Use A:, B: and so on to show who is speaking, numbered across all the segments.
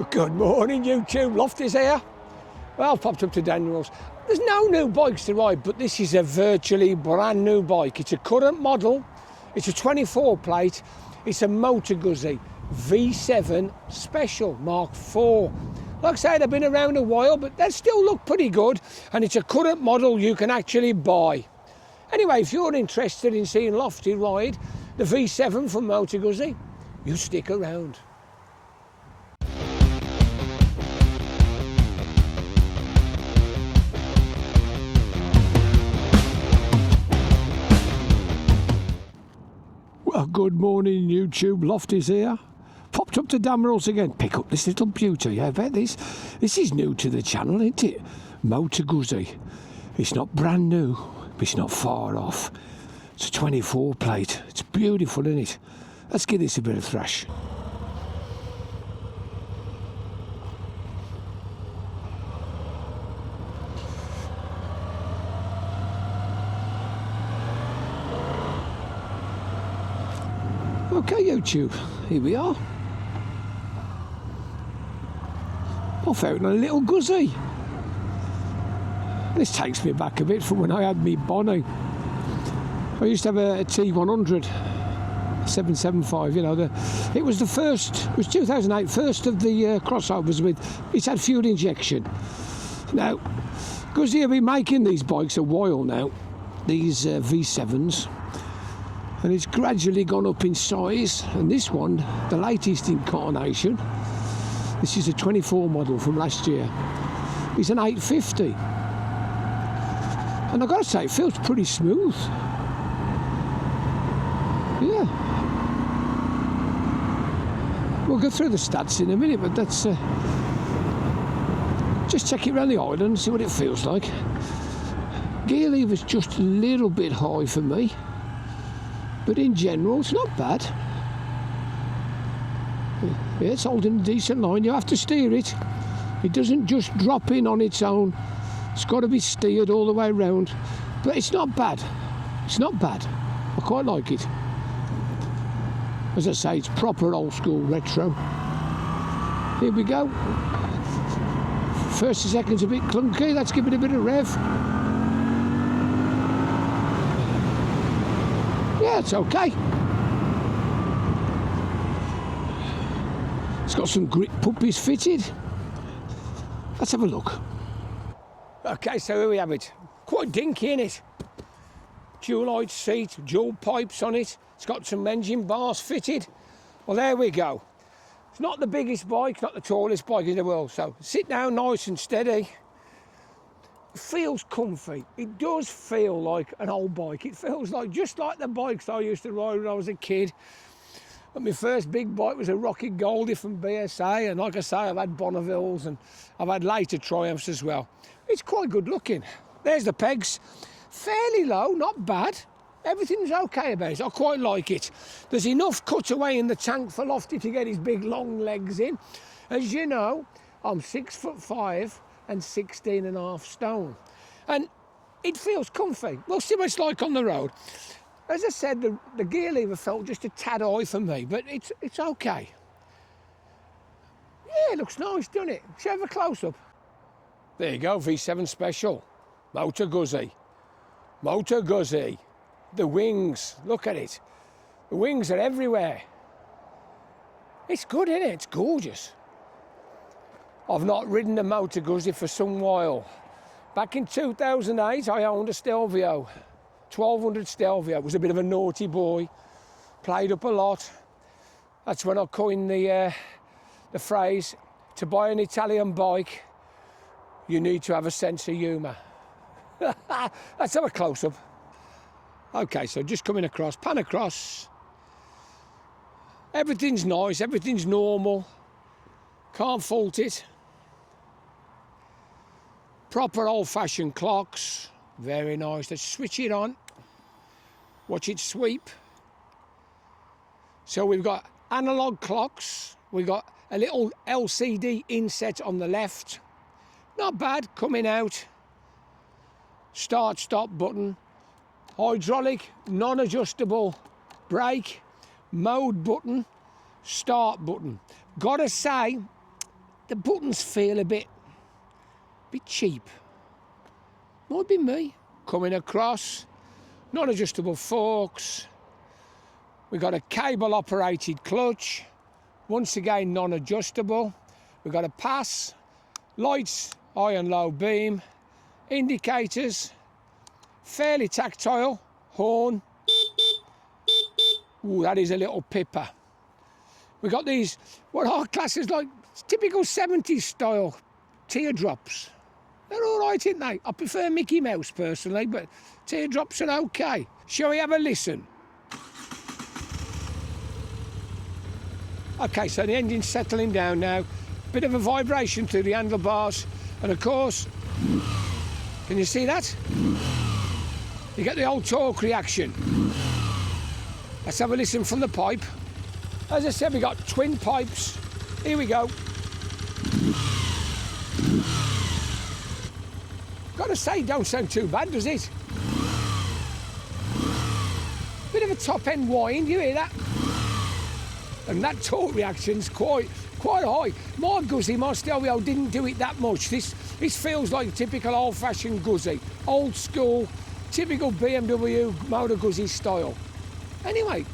A: Good morning, YouTube. Lofty's here. Well, I've popped up to Daniel's. There's no new bikes to ride, but this is a virtually brand new bike. It's a current model. It's a 24 plate. It's a Moto Guzzi V7 Special Mark IV. Like I say, they've been around a while, but they still look pretty good. And it's a current model you can actually buy. Anyway, if you're interested in seeing Lofty ride the V7 from Moto Guzzi, you stick around. Well, good morning, YouTube. Lofty's here. Popped up to Damerals again. Pick up this little beauty. Yeah, I bet this is new to the channel, isn't it? Moto Guzzi. It's not brand new, but it's not far off. It's a 24 plate. It's beautiful, isn't it? Let's give this a bit of thrash. Okay, YouTube, here we are. Off out in a little Guzzi. This takes me back a bit from when I had me Bonnie. I used to have a T100 775, you know. It was the first, it was 2008, first of the crossovers with, it's had fuel injection. Now, Guzzi have been making these bikes a while now, these V7s. And it's gradually gone up in size, and this one, the latest incarnation, this is a 24 model from last year, is an 850, and I've got to say it feels pretty smooth. Yeah, we'll go through the stats in a minute, but that's just check it around the island and see what it feels like. Gear lever's just a little bit high for me, but in general, it's not bad. Yeah, it's holding a decent line. You have to steer it. It doesn't just drop in on its own. It's got to be steered all the way around. But it's not bad. It's not bad. I quite like it. As I say, it's proper old school retro. Here we go. First and second's a bit clunky. Let's give it a bit of rev. Yeah, it's okay. It's got some grip puppies fitted. Let's have a look. Okay, so here we have it. Quite dinky, innit? Dual height seat, dual pipes on it. It's got some engine bars fitted. Well, there we go. It's not the biggest bike, not the tallest bike in the world. So sit down nice and steady. It feels comfy. It does feel like an old bike. It feels like just like the bikes I used to ride when I was a kid. But my first big bike was a Rocket Goldie from BSA, and like I say, I've had Bonnevilles and I've had later Triumphs as well. It's quite good looking. There's the pegs. Fairly low, not bad. Everything's okay about it. I quite like it. There's enough cutaway in the tank for Lofty to get his big long legs in. As you know, I'm 6'5" and 16.5 stone, and it feels comfy. We'll see what it's like on the road. As I said, the gear lever felt just a tad high for me, but it's okay. Yeah, it looks nice, doesn't it? Should I have a close-up? There you go, V7 Special, Moto Guzzi. Moto Guzzi. The wings, look at it. The wings are everywhere. It's good, isn't it? It's gorgeous. I've not ridden a Moto Guzzi for some while. Back in 2008, I owned a Stelvio, 1200 Stelvio. Was a bit of a naughty boy, played up a lot. That's when I coined the phrase, to buy an Italian bike, you need to have a sense of humour. Let's have a close-up. Okay, so just coming across, pan across. Everything's nice, everything's normal. Can't fault it. Proper old-fashioned clocks, very nice. Let's switch it on, watch it sweep. So we've got analog clocks, we've got a little LCD inset on the left. Not bad, coming out. Start, stop button. Hydraulic, non-adjustable brake, mode button, start button. Gotta say, the buttons feel a bit cheap. Might be me. Coming across, non-adjustable forks. We've got a cable-operated clutch. Once again, non-adjustable. We've got a pass, lights, high and low beam, indicators, fairly tactile, horn. Ooh, that is a little pipper. We've got these, what our class is like, typical 70s style teardrops. They're all right, aren't they? I prefer Mickey Mouse personally, but teardrops are okay. Shall we have a listen? Okay, so the engine's settling down now. Bit of a vibration through the handlebars, and of course, can you see that? You get the old torque reaction. Let's have a listen from the pipe. As I said, we got twin pipes. Here we go. Gotta say, don't sound too bad, does it? Bit of a top end whine, you hear that? And that torque reaction's quite high. My Guzzi, my stereo didn't do it that much. This feels like typical old-fashioned Guzzi, old school, typical BMW Moto Guzzi style. Anyway,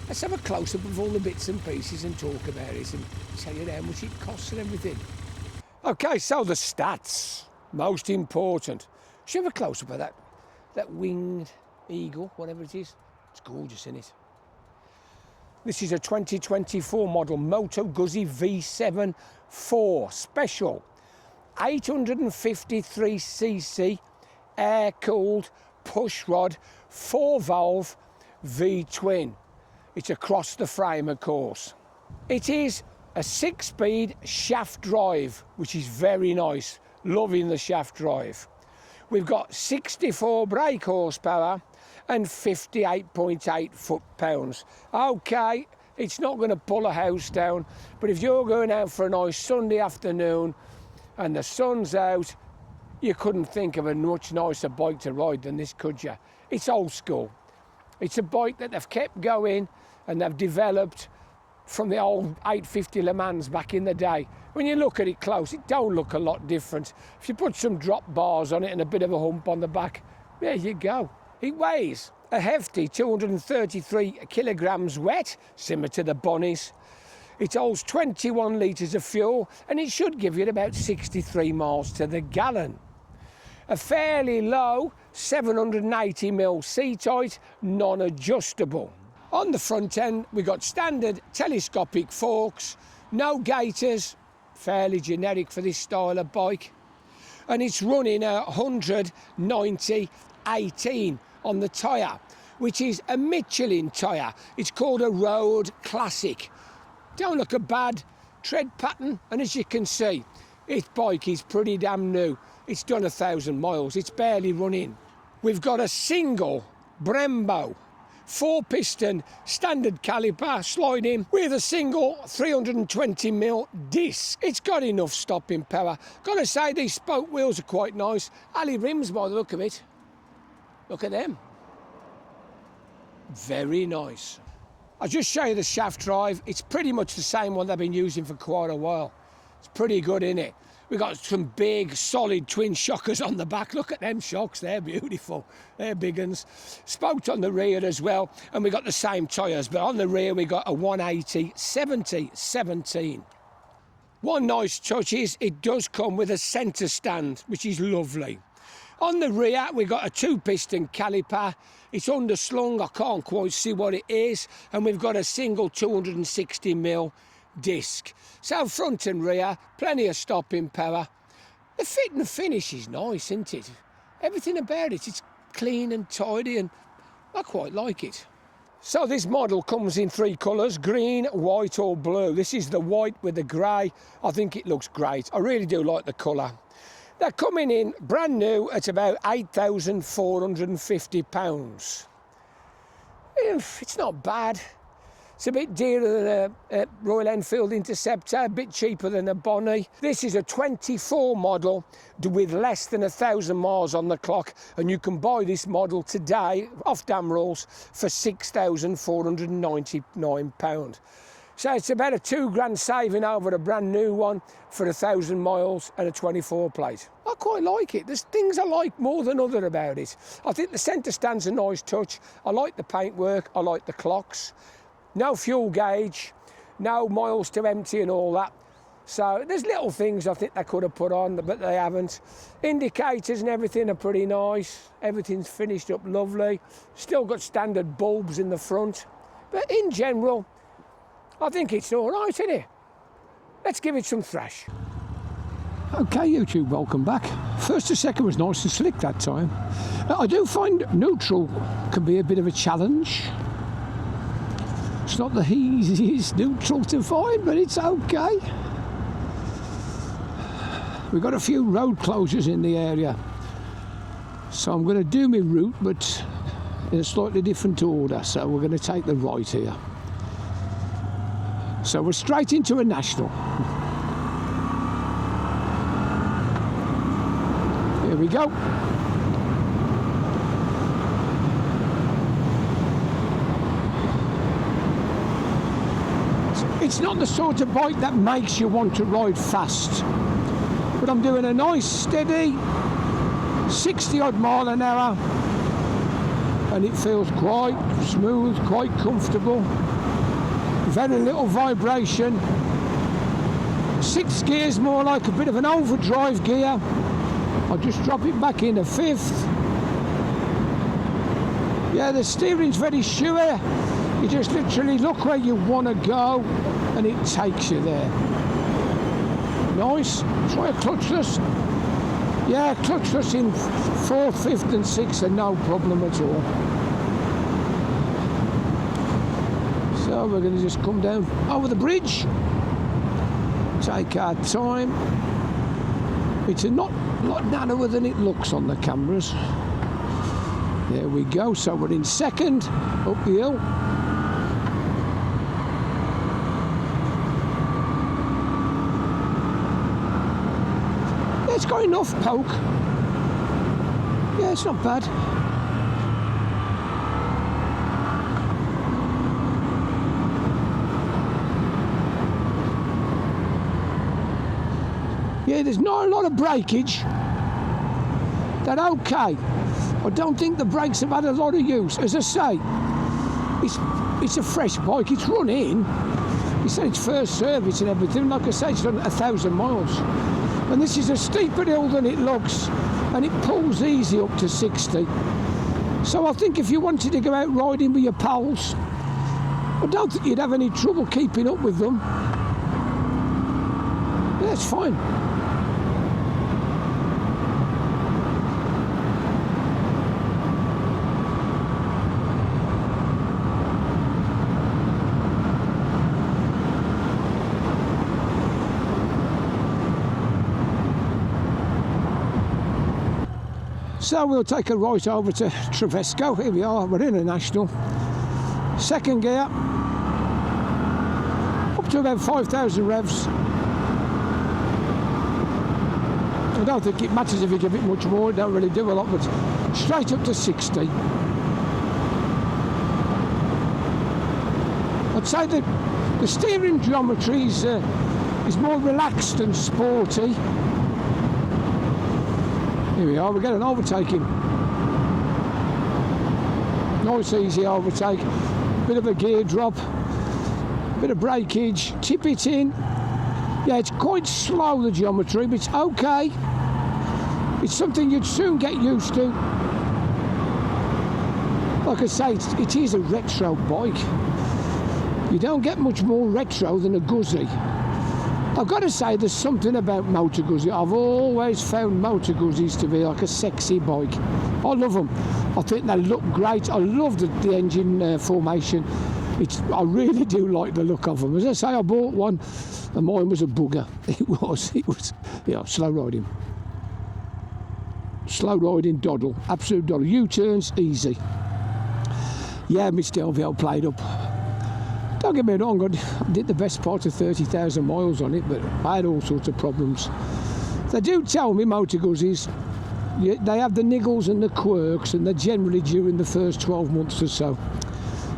A: let's have a close-up of all the bits and pieces and talk about it and tell you how much it costs and everything. Okay, so the stats, most important. Should have a close-up of that winged eagle, whatever it is. It's gorgeous, isn't it? This is a 2024 model Moto Guzzi V7 4 Special. 853cc air-cooled push-rod 4-valve V-twin. It's across the frame, of course. It is a 6-speed shaft drive, which is very nice. Loving the shaft drive. We've got 64 brake horsepower and 58.8 foot-pounds. Okay, it's not going to pull a house down, but if you're going out for a nice Sunday afternoon and the sun's out, you couldn't think of a much nicer bike to ride than this, could you? It's old school. It's a bike that they've kept going and they've developed from the old 850 Le Mans back in the day. When you look at it close, it don't look a lot different. If you put some drop bars on it and a bit of a hump on the back, there you go. It weighs a hefty 233 kilograms wet, similar to the Bonnies. It holds 21 litres of fuel and it should give you about 63 miles to the gallon. A fairly low 780mm seat height, non-adjustable. On the front end, we've got standard telescopic forks, no gaiters, fairly generic for this style of bike. And it's running a 190/18 on the tyre, which is a Michelin tyre. It's called a Road Classic. Don't look a bad tread pattern, and as you can see, this bike is pretty damn new. It's done 1,000 miles, it's barely running. We've got a single Brembo 4-piston standard caliper sliding with a single 320mm disc. It's got enough stopping power. Gotta say, these spoke wheels are quite nice. Alley rims by the look of it. Look at them. Very nice. I'll just show you the shaft drive. It's pretty much the same one they've been using for quite a while. It's pretty good, isn't it? We've got some big, solid twin shockers on the back. Look at them shocks, they're beautiful. They're big uns. Spoked on the rear as well, and we've got the same tyres, but on the rear we got a 180/70/17. One nice touch is it does come with a centre stand, which is lovely. On the rear, we've got a 2-piston caliper. It's underslung, I can't quite see what it is, and we've got a single 260mm disc. So front and rear, plenty of stopping power. The fit and finish is nice, isn't it? Everything about it, it's clean and tidy, and I quite like it. So this model comes in 3 colours, green, white or blue. This is the white with the grey. I think it looks great. I really do like the colour. They're coming in brand new at about £8,450. It's not bad. It's a bit dearer than a Royal Enfield Interceptor, a bit cheaper than a Bonnie. This is a 24 model with less than 1,000 miles on the clock, and you can buy this model today off Damrolls for £6,499. So it's about a £2 saving over a brand new one for 1,000 miles and a 24 plate. I quite like it. There's things I like more than other about it. I think the centre stand's a nice touch. I like the paintwork. I like the clocks. No fuel gauge, no miles to empty and all that. So there's little things I think they could have put on, but they haven't. Indicators and everything are pretty nice. Everything's finished up lovely. Still got standard bulbs in the front. But in general, I think it's all right, isn't it? Let's give it some thrash. Okay, YouTube, welcome back. First to second was nice and slick that time. I do find neutral can be a bit of a challenge. It's not the easiest neutral to find, but it's okay. We've got a few road closures in the area. So I'm going to do my route, but in a slightly different order. So we're going to take the right here. So we're straight into a national. Here we go. It's not the sort of bike that makes you want to ride fast, but I'm doing a nice steady 60 odd mile an hour and it feels quite smooth, quite comfortable. Very little vibration. 6 gears, more like a bit of an overdrive gear. I'll just drop it back in a 5th. Yeah, the steering's very sure. You just literally look where you want to go and it takes you there. Nice. Try a clutchless. Yeah, clutchless in 4th, 5th and 6th are no problem at all. So we're going to just come down over the bridge, take our time. It's a lot narrower than it looks on the cameras. There we go, so we're in 2nd, up the hill. Yeah, it's got enough poke. Yeah, it's not bad. Yeah, there's not a lot of breakage. They're okay. I don't think the brakes have had a lot of use. As I say, it's a fresh bike. It's run in. It's had its first service and everything. Like I say, it's done 1,000 miles. And this is a steeper hill than it looks. And it pulls easy up to 60. So I think if you wanted to go out riding with your pals, I don't think you'd have any trouble keeping up with them. Yeah, it's fine. So we'll take a right over to Travesco. Here we are, we're in a national. 2nd gear, up to about 5,000 revs. I don't think it matters if you give it much more, it don't really do a lot, but straight up to 60. I'd say that the steering geometry is more relaxed and sporty. Here we are, we're getting overtaking. Nice easy overtake. Bit of a gear drop, bit of breakage, tip it in. Yeah, it's quite slow, the geometry, but it's okay. It's something you'd soon get used to. Like I say, it is a retro bike. You don't get much more retro than a Guzzi. I've got to say, there's something about Moto Guzzi. I've always found Moto Guzzis to be like a sexy bike. I love them. I think they look great. I love the engine formation. I really do like the look of them. As I say, I bought one and mine was a bugger. It was, yeah, slow riding. Slow riding, doddle, absolute doddle. U-turns, easy. Yeah, my Stelvio played up. Don't get me wrong, I did the best part of 30,000 miles on it, but I had all sorts of problems. They do tell me, Moto Guzzis, they have the niggles and the quirks, and they're generally during the first 12 months or so.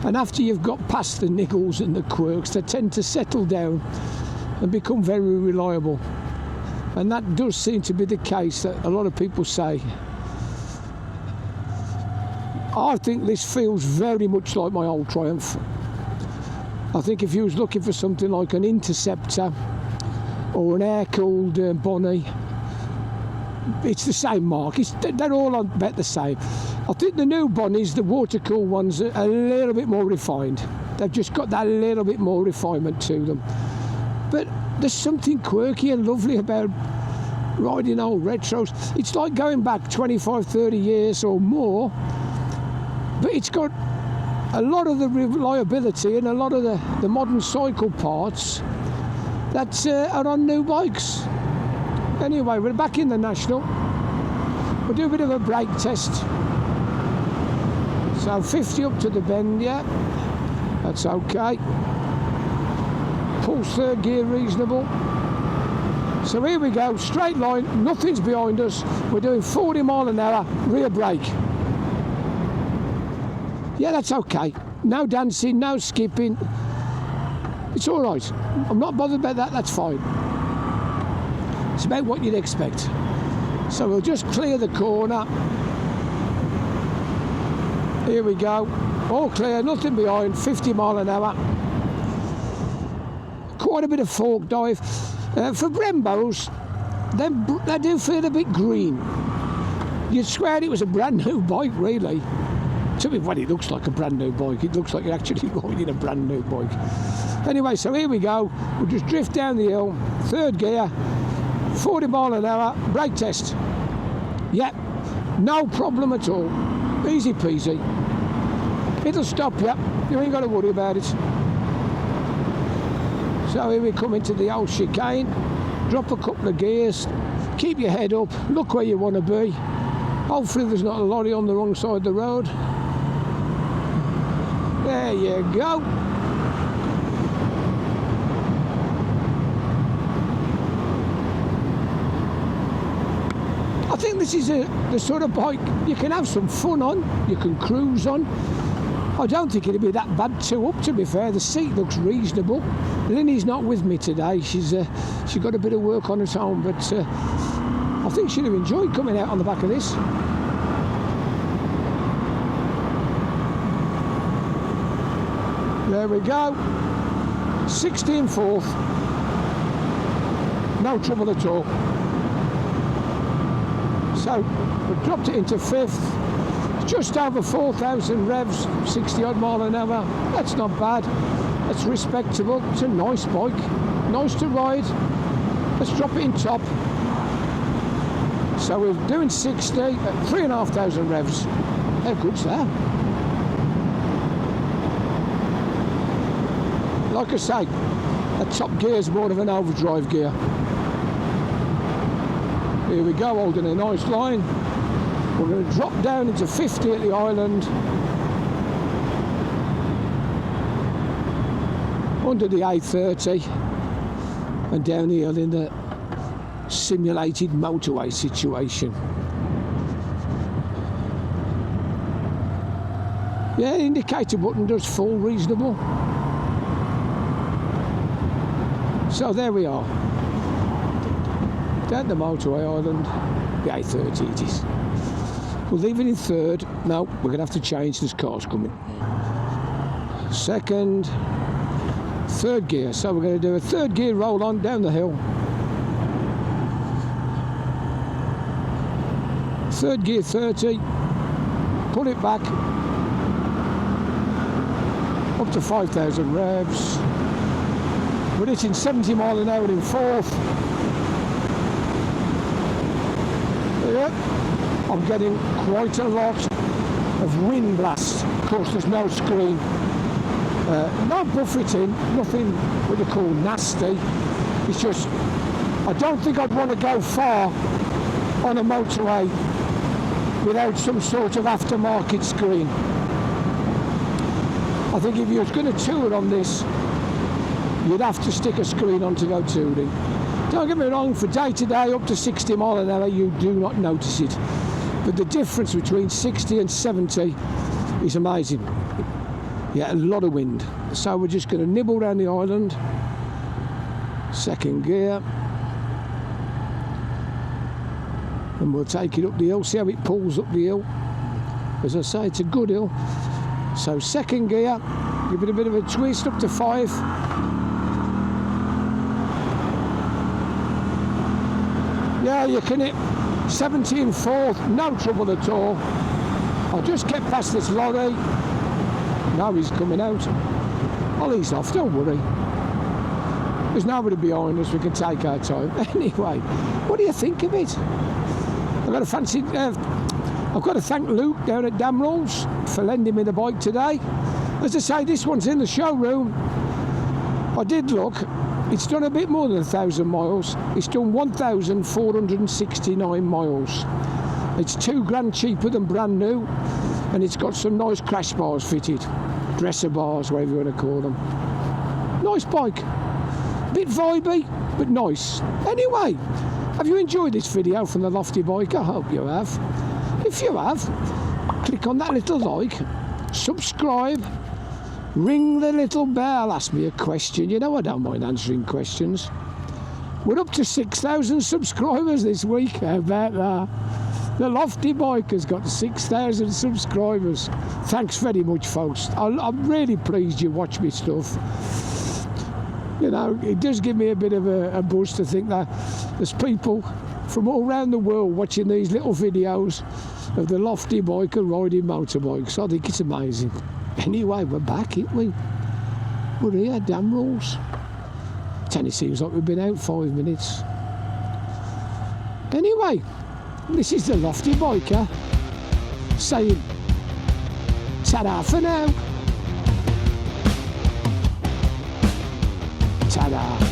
A: And after you've got past the niggles and the quirks, they tend to settle down and become very reliable. And that does seem to be the case that a lot of people say. I think this feels very much like my old Triumph. I think if you was looking for something like an Interceptor or an air-cooled Bonnie, it's the same mark. They're all about the same. I think the new Bonnies, the water-cooled ones, are a little bit more refined. They've just got that little bit more refinement to them. But there's something quirky and lovely about riding old retros. It's like going back 25, 30 years or more, but it's got a lot of the reliability and a lot of the modern cycle parts that are on new bikes. Anyway, we're back in the National. We'll do a bit of a brake test. So 50 up to the bend, yeah, that's okay. Pulse third gear reasonable. So here we go, straight line, nothing's behind us. We're doing 40 mile an hour, rear brake. Yeah, that's okay. No dancing, no skipping. It's all right. I'm not bothered about that, that's fine. It's about what you'd expect. So we'll just clear the corner. Here we go. All clear, nothing behind, 50 mile an hour. Quite a bit of fork dive. For Brembos, they do feel a bit green. You'd swear it was a brand new bike, really. To me, well, it looks like a brand new bike. It looks like you're actually riding a brand new bike. Anyway, so here we go. We'll just drift down the hill, third gear, 40 mile an hour, brake test. Yep, no problem at all. Easy peasy. It'll stop you. You ain't got to worry about it. So here we come into the old chicane. Drop a couple of gears. Keep your head up. Look where you want to be. Hopefully there's not a lorry on the wrong side of the road. There you go. I think this is the sort of bike you can have some fun on, you can cruise on. I don't think it'd be that bad too up, to be fair. The seat looks reasonable. Linny's not with me today. She's got a bit of work on at home, but I think she'd have enjoyed coming out on the back of this. There we go. 16 fourth. No trouble at all. So we've dropped it into fifth. Just over 4,000 revs, 60 odd mile an hour. That's not bad. That's respectable. It's a nice bike. Nice to ride. Let's drop it in top. So we're doing 60 at 3,500 revs. How good's that? Like I say, that top gear is more of an overdrive gear. Here we go, holding a nice line. We're going to drop down into 50 at the island. Under the A30 and down the hill in the simulated motorway situation. Yeah, the indicator button does full reasonable. So there we are. Down the motorway island, the A30 it is. We'll leave it in third. No, we're going to have to change, there's cars coming. Second, third gear. So we're going to do a third gear roll on down the hill. Third gear 30, pull it back, up to 5,000 revs. We're hitting 70 mile an hour in fourth. Yep. I'm getting quite a lot of wind blast. Of course, there's no screen, no buffeting, nothing what you call nasty. It's just, I don't think I'd want to go far on a motorway without some sort of aftermarket screen. I think if you was going to tour on this, you'd have to stick a screen on to go touring. Don't get me wrong, for day to day up to 60 mile an hour you do not notice it. But the difference between 60 and 70 is amazing. Yeah, a lot of wind. So we're just going to nibble around the island. Second gear. And we'll take it up the hill, see how it pulls up the hill. As I say, it's a good hill. So second gear, give it a bit of a twist up to 5. Yeah, you can hit 17.4, no trouble at all. I just kept past this lorry. Now he's coming out. Well, he's off, don't worry. There's nobody behind us, we can take our time. Anyway, what do you think of it? I've got to thank Luke down at Damrolls for lending me the bike today. As I say, this one's in the showroom. I did look. It's done a bit more than 1,000 miles. It's done 1,469 miles. It's £2 cheaper than brand new, and it's got some nice crash bars fitted. Dresser bars, whatever you want to call them. Nice bike. Bit vibey, but nice. Anyway, have you enjoyed this video from the Lofty Bike? I hope you have. If you have, click on that little like, subscribe, ring the little bell, ask me a question. You know I don't mind answering questions. We're up to 6,000 subscribers this week. How about that? The Lofty Biker's got 6,000 subscribers. Thanks very much, folks. I'm really pleased you watch me stuff. You know, it does give me a bit of a buzz to think that there's people from all around the world watching these little videos of the Lofty Biker riding motorbikes. I think it's amazing. Anyway, we're back, ain't we? We're here, Damrolls. It only seems like we've been out 5 minutes. Anyway, this is the Lofty Biker saying ta-da for now. Ta-da.